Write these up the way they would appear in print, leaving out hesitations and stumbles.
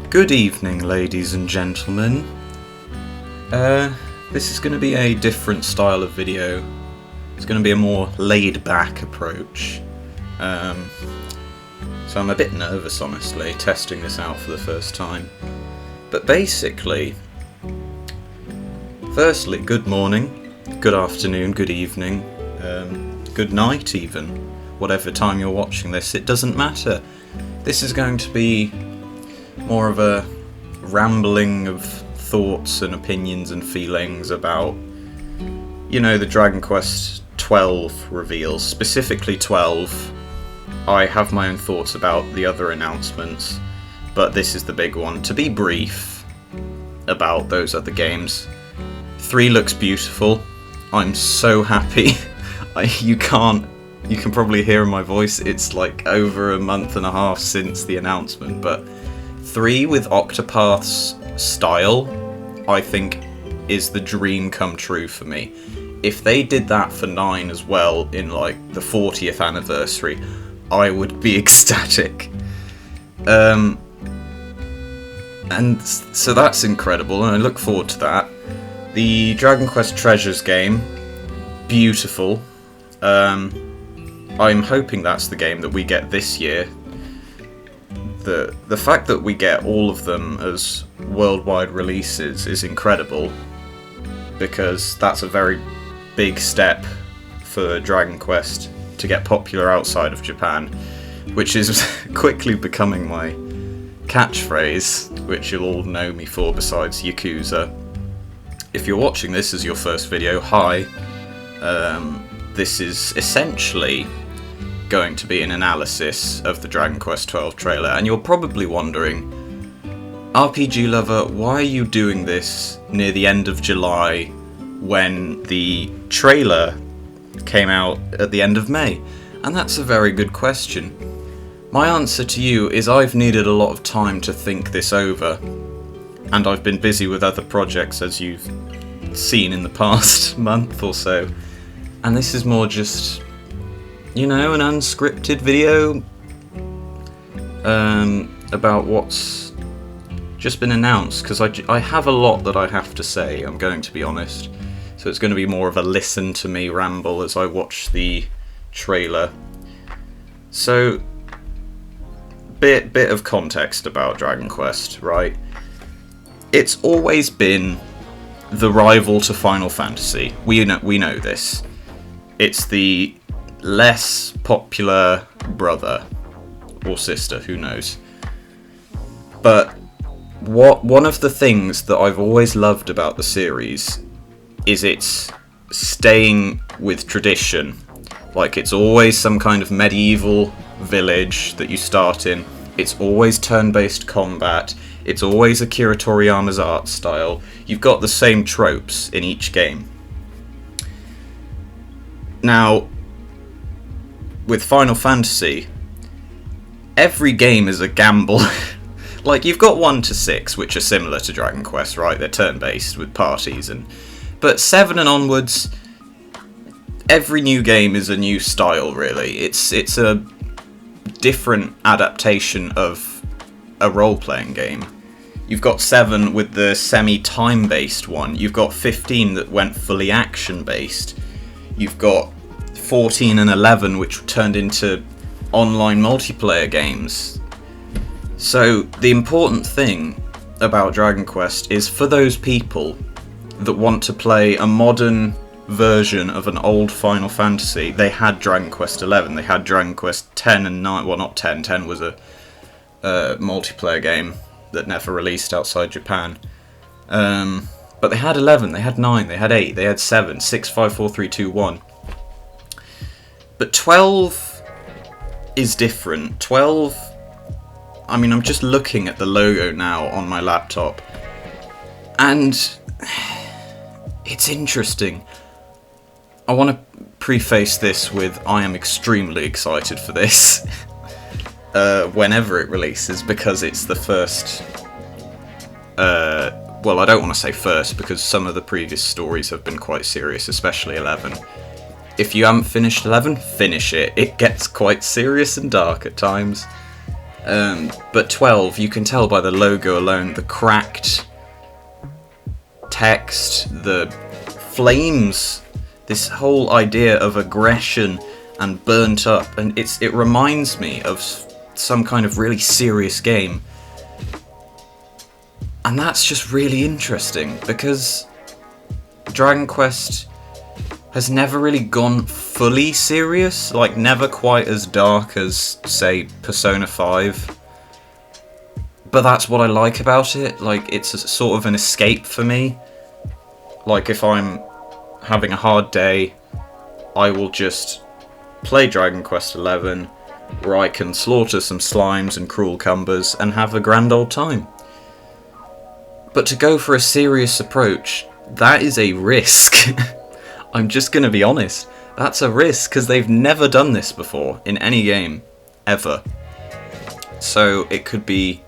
Good evening, ladies and gentlemen. This is going to be a different style of video. It's going to be a more laid-back approach. So I'm a bit nervous, honestly, testing this out for the first time. But basically, firstly, good morning, good afternoon, good evening, good night even. Whatever time you're watching this, it doesn't matter. This is going to be more of a rambling of thoughts and opinions and feelings about, you know, the Dragon Quest XII reveals, specifically 12. I have my own thoughts about the other announcements, but this is the big one. To be brief about those other games, 3 looks beautiful. I'm so happy. You can probably hear in my voice, it's like over a month and a half since the announcement, but 3 with Octopath's style, I think, is the dream come true for me. If they did that for 9 as well in like the 40th anniversary, I would be ecstatic. And so that's incredible, and I look forward to that. The Dragon Quest Treasures game, beautiful. I'm hoping that's the game that we get this year. The fact that we get all of them as worldwide releases is incredible, because that's a very big step for Dragon Quest to get popular outside of Japan, which is quickly becoming my catchphrase, which you'll all know me for besides Yakuza. If you're watching this as your first video, hi. This is essentially going to be an analysis of the Dragon Quest XII trailer, and you're probably wondering, RPG lover, why are you doing this near the end of July when the trailer came out at the end of May? And that's a very good question. My answer to you is I've needed a lot of time to think this over, and I've been busy with other projects, as you've seen in the past month or so, and this is more just, you know, an unscripted video about what's just been announced, because I have a lot that I have to say, I'm going to be honest. So it's going to be more of a listen to me ramble as I watch the trailer. So, bit of context about Dragon Quest, right? It's always been the rival to Final Fantasy. We know this. It's the less popular brother or sister, who knows. But one of the things that I've always loved about the series is its staying with tradition. Like, it's always some kind of medieval village that you start in. It's always turn-based combat. It's always Akira Toriyama's art style. You've got the same tropes in each game. Now, with Final Fantasy, every game is a gamble. Like, you've got 1 to 6, which are similar to Dragon Quest, right? They're turn-based with parties, but 7 and onwards, every new game is a new style, really. It's a different adaptation of a role-playing game. You've got 7 with the semi-time-based one. You've got 15 that went fully action-based. You've got 14 and 11, which turned into online multiplayer games. So the important thing about Dragon Quest is, for those people that want to play a modern version of an old Final Fantasy, they had Dragon Quest XI, they had Dragon Quest 10 and 9, well, not 10, 10 was a multiplayer game that never released outside Japan. But they had 11, they had 9, they had 8, they had 7, 6, 5, 4, 3, 2, 1. But 12 is different. 12, I mean, I'm just looking at the logo now on my laptop, and it's interesting. I want to preface this with, I am extremely excited for this whenever it releases, because it's the first, well, I don't want to say first, because some of the previous stories have been quite serious, especially 11. If you haven't finished 11, finish it. It gets quite serious and dark at times. But 12, you can tell by the logo alone, the cracked text, the flames, this whole idea of aggression and burnt up, and it reminds me of some kind of really serious game. And that's just really interesting, because Dragon Quest has never really gone fully serious, like never quite as dark as, say, Persona 5. But that's what I like about it, like it's a sort of an escape for me. Like if I'm having a hard day, I will just play Dragon Quest XI, where I can slaughter some slimes and cruel cumbers and have a grand old time. But to go for a serious approach, that is a risk. I'm just going to be honest. That's a risk, because they've never done this before in any game, ever. So it could be...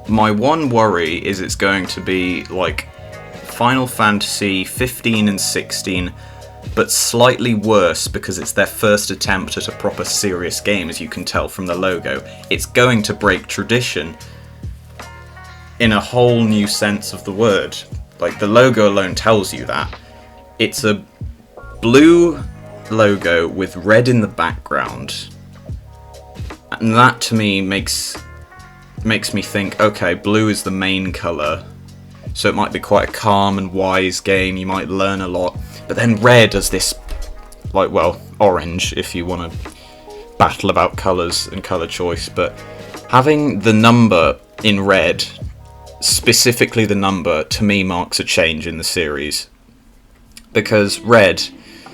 My one worry is it's going to be like Final Fantasy 15 and 16, but slightly worse because it's their first attempt at a proper serious game, as you can tell from the logo. It's going to break tradition in a whole new sense of the word. Like, the logo alone tells you that. It's a blue logo with red in the background. And that, to me, makes me think, okay, blue is the main colour. So it might be quite a calm and wise game, you might learn a lot. But then red as this, like, well, orange, if you want to battle about colours and colour choice. But having the number in red, specifically the number, to me marks a change in the series. Because red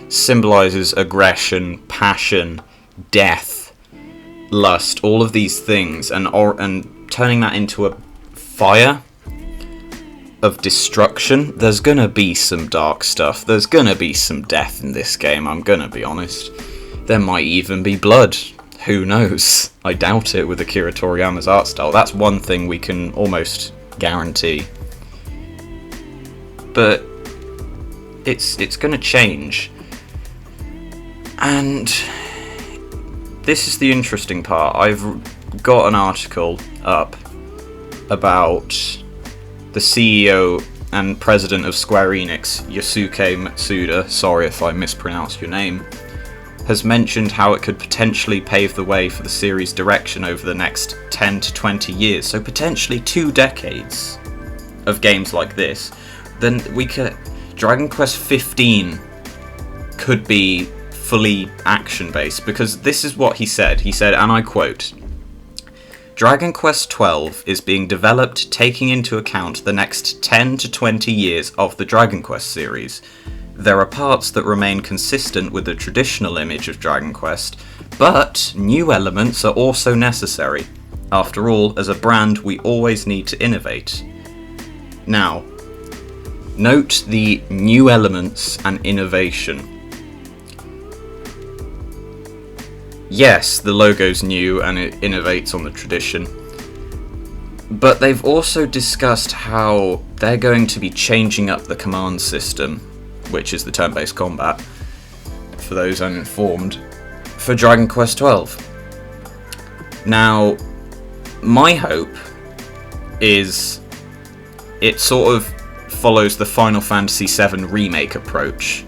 symbolises aggression, passion, death, lust, all of these things, and turning that into a fire of destruction. There's gonna be some dark stuff, there's gonna be some death in this game, I'm gonna be honest. There might even be blood, who knows? I doubt it with Akira Toriyama's art style. That's one thing we can almost guarantee. But it's going to change. And this is the interesting part. I've got an article up about the CEO and president of Square Enix, Yosuke Matsuda, sorry if I mispronounced your name, has mentioned how it could potentially pave the way for the series' direction over the next 10 to 20 years, so potentially 2 decades of games like this. Then Dragon Quest XV could be fully action-based, because this is what he said. He said, and I quote, "Dragon Quest XII is being developed taking into account the next 10 to 20 years of the Dragon Quest series. There are parts that remain consistent with the traditional image of Dragon Quest, but new elements are also necessary. After all, as a brand, we always need to innovate." Now, note the new elements and innovation. Yes, the logo's new and it innovates on the tradition, but they've also discussed how they're going to be changing up the command system, which is the turn-based combat, for those uninformed, for Dragon Quest XII. Now, my hope is it sort of follows the Final Fantasy VII Remake approach,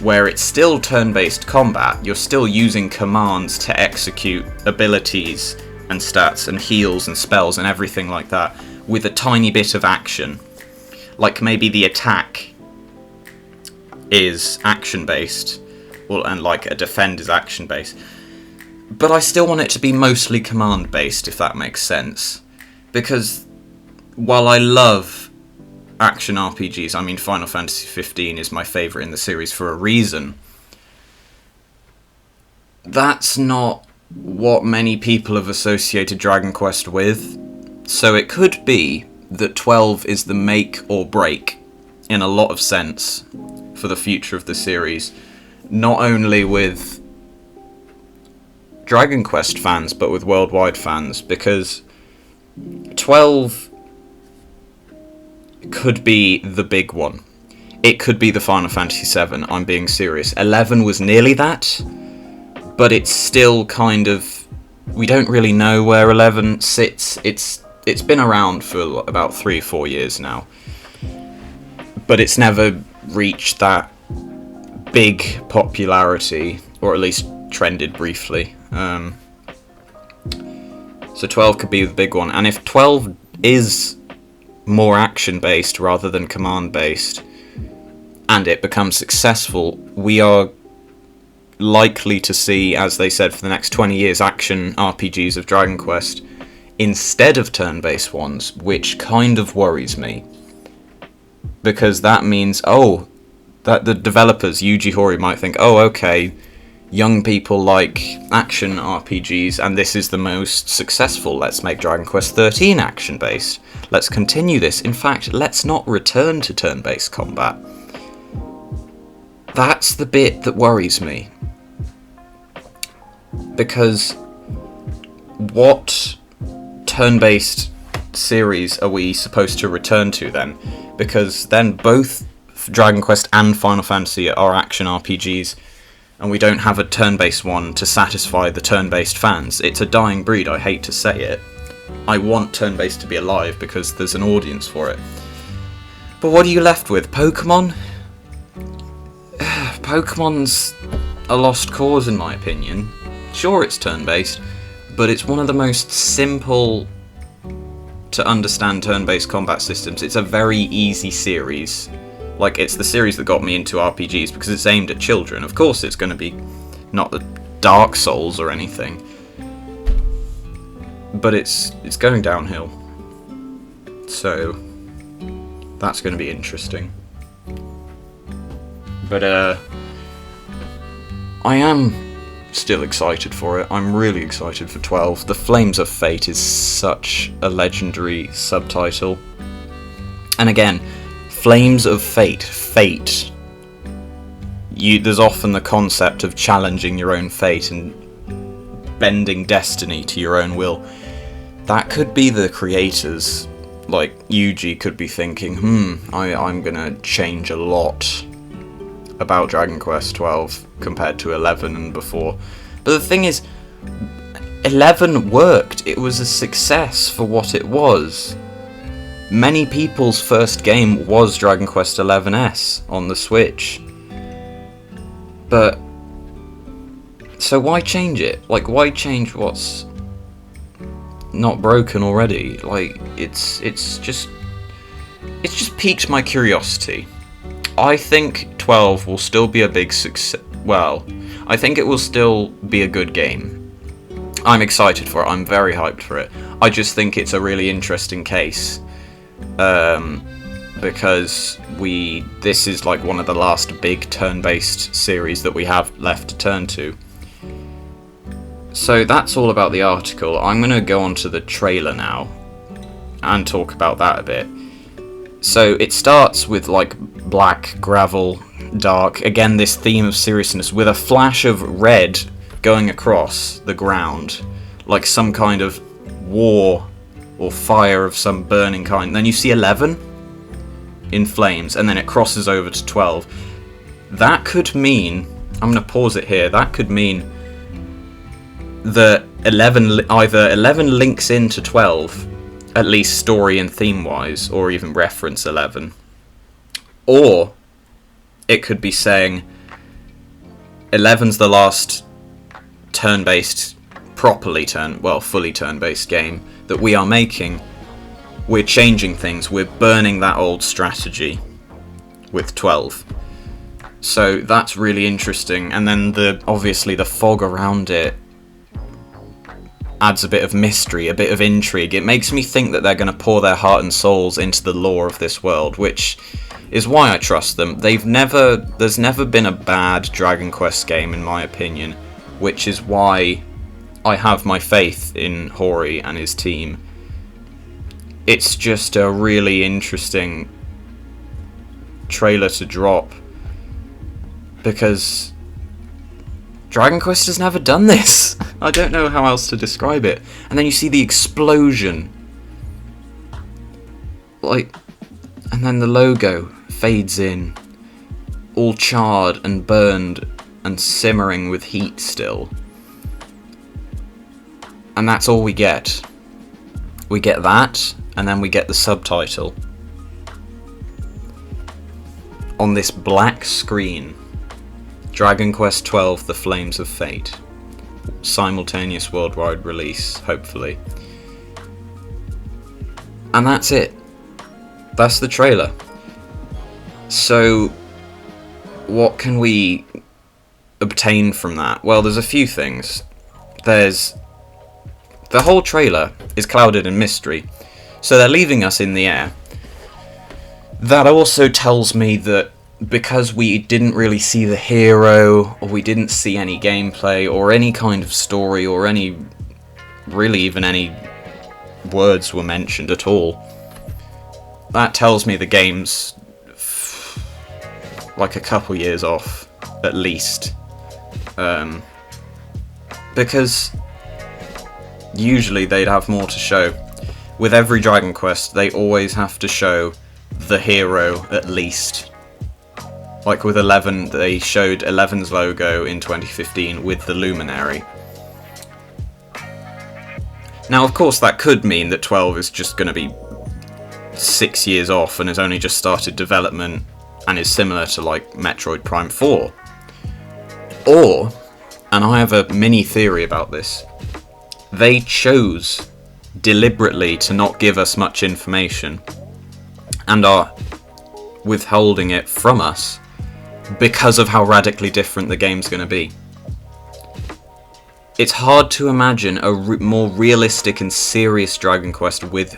where it's still turn-based combat, you're still using commands to execute abilities and stats and heals and spells and everything like that, with a tiny bit of action. Like maybe the attack is action-based, and like a defend is action-based. But I still want it to be mostly command-based, if that makes sense. Because while I love action RPGs, I mean Final Fantasy 15 is my favourite in the series for a reason, that's not what many people have associated Dragon Quest with. So it could be that 12 is the make or break, in a lot of sense, for the future of the series. Not only with Dragon Quest fans, but with worldwide fans, because 12 could be the big one. It could be the Final Fantasy VII, I'm being serious. 11 was nearly that, but it's still kind of we don't really know where 11 sits. It's been around for about 3 or 4 years now, but it's never reached that big popularity, or at least trended briefly. So 12 could be the big one, and if 12 is more action-based rather than command-based, and it becomes successful, we are likely to see, as they said, for the next 20 years, action RPGs of Dragon Quest instead of turn-based ones, which kind of worries me. Because that means, that the developers, Yuji Horii, might think, okay, young people like action RPGs, and this is the most successful. Let's make Dragon Quest XIII action-based. Let's continue this. In fact, let's not return to turn-based combat. That's the bit that worries me. Because what turn-based series are we supposed to return to then? Because then both Dragon Quest and Final Fantasy are action RPGs, and we don't have a turn-based one to satisfy the turn-based fans. It's a dying breed, I hate to say it. I want turn-based to be alive because there's an audience for it. But what are you left with? Pokemon? Pokemon's a lost cause in my opinion. Sure, it's turn-based, but it's one of the most simple to understand turn-based combat systems. It's a very easy series. Like, it's the series that got me into RPGs because it's aimed at children. Of course it's going to be not the Dark Souls or anything, but it's going downhill. So that's going to be interesting. But I am still excited for it. I'm really excited for 12. The Flames of Fate is such a legendary subtitle. And again, Flames of Fate. Fate. There's often the concept of challenging your own fate and bending destiny to your own will. That could be the creators. Like, Yuji could be thinking, I'm gonna change a lot about Dragon Quest XII compared to 11 and before. But the thing is, 11 worked. It was a success for what it was. Many people's first game was Dragon Quest XI's on the Switch. But so why change it? Like, why change what's not broken already? Like, it's just piqued my curiosity. I think 12 will still be a big success. Well, I think it will still be a good game. I'm excited for it. I'm very hyped for it. I just think it's a really interesting case. Because this is like one of the last big turn-based series that we have left to turn to. So that's all about the article. I'm going to go on to the trailer now and talk about that a bit. So it starts with like black, gravel, dark, again this theme of seriousness, with a flash of red going across the ground, like some kind of war or fire of some burning kind. Then you see 11 in flames, and then it crosses over to 12. That could mean, I'm going to pause it here, that could mean that 11 links into 12, at least story and theme wise, or even reference 11. Or it could be saying 11's the last turn-based, fully turn-based game that we are making. We're changing things, we're burning that old strategy with 12. So that's really interesting, and then obviously the fog around it adds a bit of mystery, a bit of intrigue. It makes me think that they're going to pour their heart and souls into the lore of this world, which is why I trust them. There's never been a bad Dragon Quest game in my opinion, which is why I have my faith in Horii and his team. It's just a really interesting trailer to drop, because Dragon Quest has never done this. I don't know how else to describe it. And then you see the explosion. And then the logo fades in, all charred and burned and simmering with heat still. And that's all we get. We get that, and then we get the subtitle. On this black screen, Dragon Quest XII: The Flames of Fate. Simultaneous worldwide release, hopefully. And that's it. That's the trailer. So, what can we obtain from that? Well, there's a few things. The whole trailer is clouded in mystery, so they're leaving us in the air. That also tells me that because we didn't really see the hero, or we didn't see any gameplay, or any kind of story, or really even any words were mentioned at all, that tells me the game's like a couple years off, at least. Because usually they'd have more to show. With every Dragon Quest, they always have to show the hero, at least. Like with 11, they showed 11's logo in 2015 with the Luminary. Now, of course, that could mean that 12 is just going to be 6 years off and has only just started development and is similar to, like, Metroid Prime 4. Or, and I have a mini theory about this, they chose deliberately to not give us much information and are withholding it from us because of how radically different the game's going to be. It's hard to imagine a more realistic and serious Dragon Quest with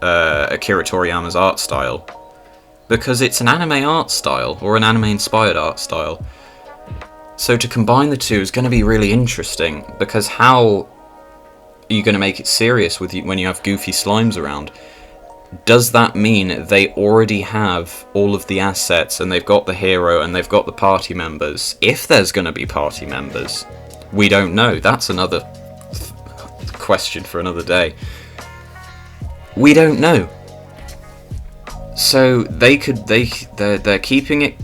Akira Toriyama's art style, because it's an anime art style, or an anime-inspired art style. So to combine the two is going to be really interesting, because how are you going to make it serious when you have goofy slimes around? Does that mean they already have all of the assets, and they've got the hero, and they've got the party members? If there's going to be party members, we don't know. That's another question for another day. We don't know. So they're keeping it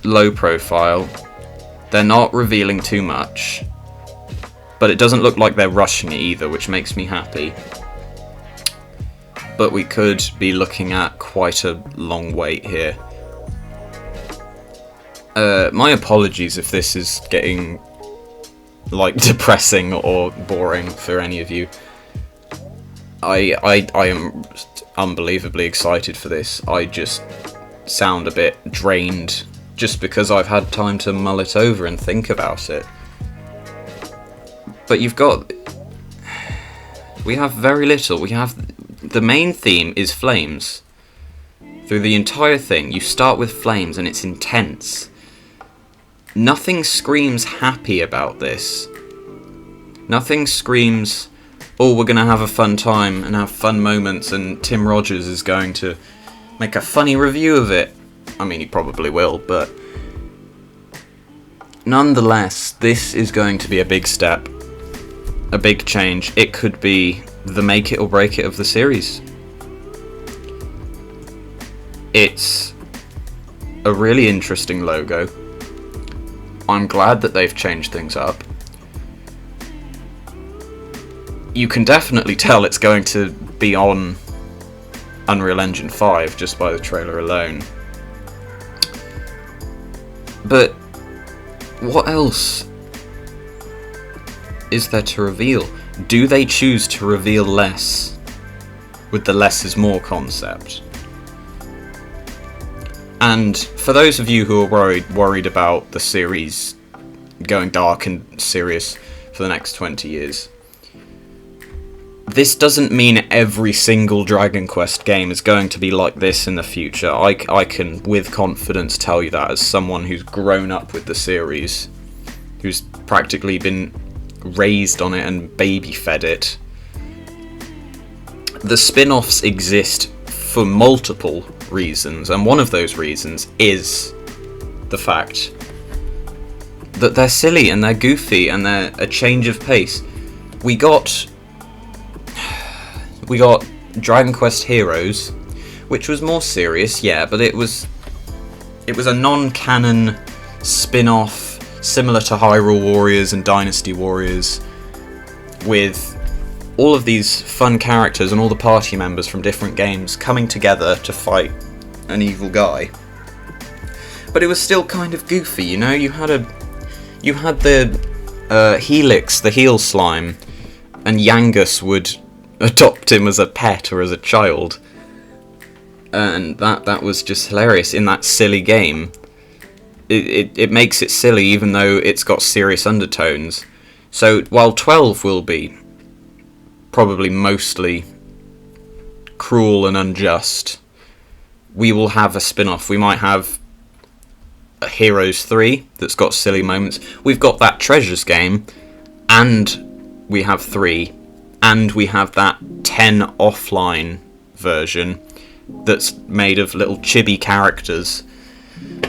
low profile. They're not revealing too much, but it doesn't look like they're rushing it either, which makes me happy. But we could be looking at quite a long wait here. My apologies if this is getting like depressing or boring for any of you. I am unbelievably excited for this. I just sound a bit drained just because I've had time to mull it over and think about it. But we have very little. The main theme is flames. Through the entire thing, you start with flames and it's intense. Nothing screams happy about this. Nothing screams, oh, we're going to have a fun time and have fun moments and Tim Rogers is going to make a funny review of it. I mean, he probably will, but nonetheless, this is going to be a big step, a big change. It could be the make it or break it of the series. It's a really interesting logo. I'm glad that they've changed things up. You can definitely tell it's going to be on Unreal Engine 5 just by the trailer alone. But what else is there to reveal? Do they choose to reveal less with the less is more concept? And for those of you who are worried about the series going dark and serious for the next 20 years, this doesn't mean every single Dragon Quest game is going to be like this in the future. I can with confidence tell you that as someone who's grown up with the series, who's practically been raised on it and baby fed it. The spin-offs exist for multiple reasons, and one of those reasons is the fact that they're silly and they're goofy and they're a change of pace. We got Dragon Quest Heroes, which was more serious, yeah, but it was a non-canon spin-off similar to Hyrule Warriors and Dynasty Warriors, with all of these fun characters and all the party members from different games coming together to fight an evil guy. But it was still kind of goofy, you know. You had the Helix, the heel slime, and Yangus would adopt him as a pet or as a child, and that was just hilarious in that silly game. It makes it silly even though it's got serious undertones. So while 12 will be probably mostly cruel and unjust, we will have a spin-off. We might have a Heroes 3 that's got silly moments. We've got that Treasures game, and we have 3, and we have that 10 offline version that's made of little chibi characters.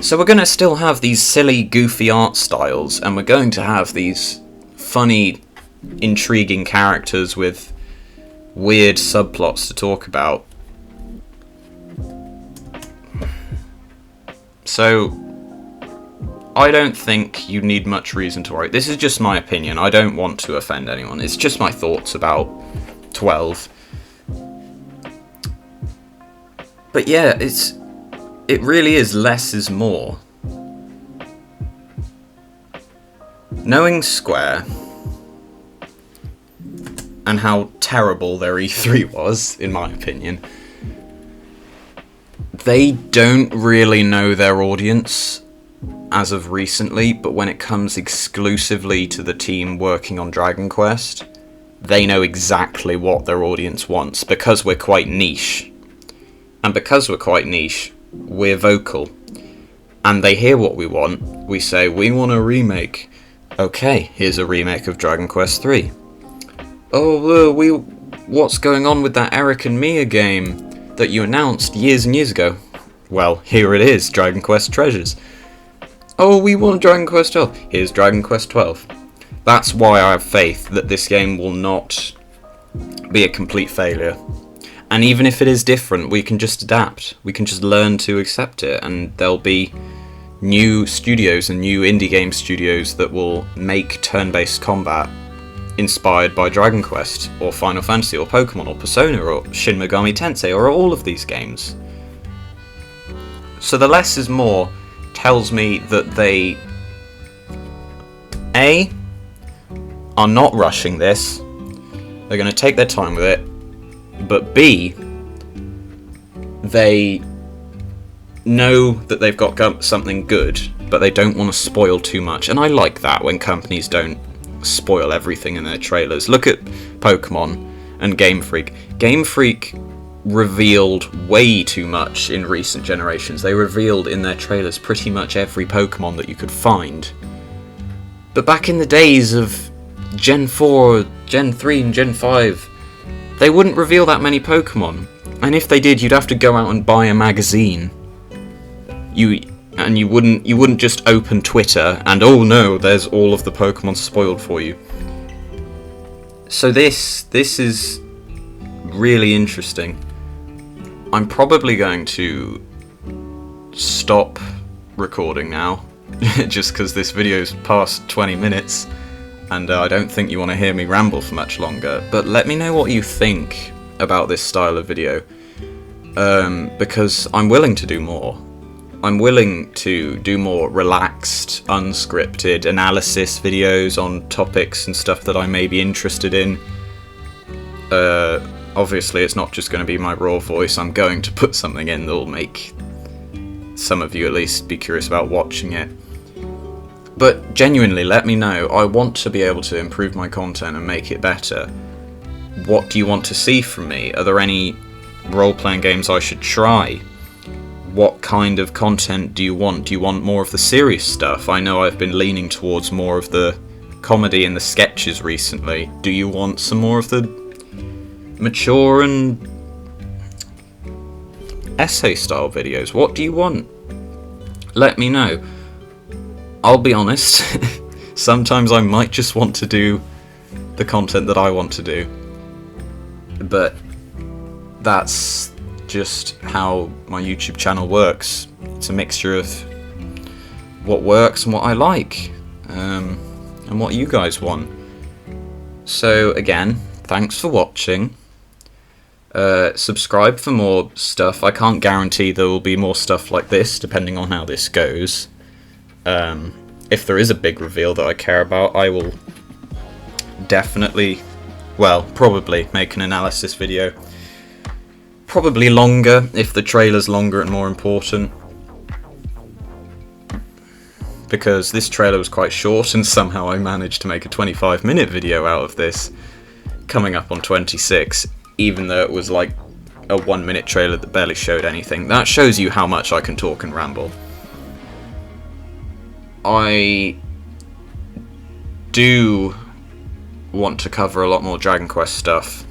So we're going to still have these silly, goofy art styles, and we're going to have these funny, intriguing characters with weird subplots to talk about. So I don't think you need much reason to worry. This is just my opinion. I don't want to offend anyone. It's just my thoughts about 12. But yeah, it really is less is more. Knowing Square and how terrible their E3 was, in my opinion, they don't really know their audience as of recently, but when it comes exclusively to the team working on Dragon Quest, they know exactly what their audience wants, because we're quite niche. And because we're quite niche, we're vocal. And they hear what we want. We say, we want a remake. Okay, here's a remake of Dragon Quest III. Oh, what's going on with that Eric and Mia game that you announced years and years ago? Well, here it is, Dragon Quest Treasures. Oh, we want Dragon Quest XII. Here's Dragon Quest XII. That's why I have faith that this game will not be a complete failure. And even if it is different, we can just adapt. We can just learn to accept it, and there'll be new studios and new indie game studios that will make turn-based combat inspired by Dragon Quest, or Final Fantasy, or Pokemon, or Persona, or Shin Megami Tensei, or all of these games. So the less is more tells me that they A, are not rushing this, they're going to take their time with it, but B, they know that they've got something good, but they don't want to spoil too much. And I like that when companies don't spoil everything in their trailers. Look at Pokemon and Game Freak. Game Freak revealed way too much in recent generations. They revealed in their trailers pretty much every Pokemon that you could find. But back in the days of Gen 4, Gen 3 and Gen 5, they wouldn't reveal that many Pokemon. And if they did, you'd have to go out and buy a magazine. You wouldn't just open Twitter and, oh no, there's all of the Pokemon spoiled for you. So this is really interesting. I'm probably going to stop recording now, just because this video's past 20 minutes, and I don't think you want to hear me ramble for much longer. But let me know what you think about this style of video, because I'm willing to do more. I'm willing to do more relaxed, unscripted analysis videos on topics and stuff that I may be interested in. Obviously, it's not just going to be my raw voice. I'm going to put something in that will make some of you at least be curious about watching it. But genuinely, let me know. I want to be able to improve my content and make it better. What do you want to see from me? Are there any role-playing games I should try? What kind of content do you want? Do you want more of the serious stuff? I know I've been leaning towards more of the comedy and the sketches recently. Do you want some more of the mature and essay-style videos? What do you want? Let me know. I'll be honest, sometimes I might just want to do the content that I want to do. But that's just how my YouTube channel works. It's a mixture of what works and what I like, and what you guys want. So again, thanks for watching. Subscribe for more stuff. I can't guarantee there will be more stuff like this, depending on how this goes. If there is a big reveal that I care about, I will definitely, well, probably make an analysis video. Probably longer, if the trailer's longer and more important. Because this trailer was quite short, and somehow I managed to make a 25-minute video out of this, coming up on 26, even though it was like a 1-minute trailer that barely showed anything. That shows you how much I can talk and ramble. I do want to cover a lot more Dragon Quest stuff,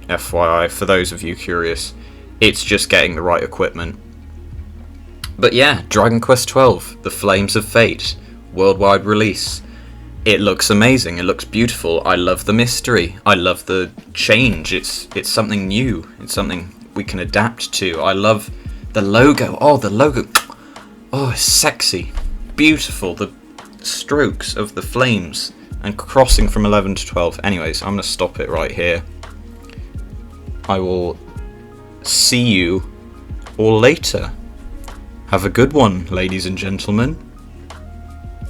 FYI, for those of you curious. It's just getting the right equipment. But yeah, Dragon Quest XII, The Flames of Fate, worldwide release. It looks amazing, it looks beautiful, I love the mystery, I love the change, it's something new, it's something we can adapt to. I love the logo, the logo, it's sexy, beautiful, the strokes of the flames, and crossing from 11 to 12. Anyways, I'm going to stop it right here. I will see you all later. Have a good one, ladies and gentlemen.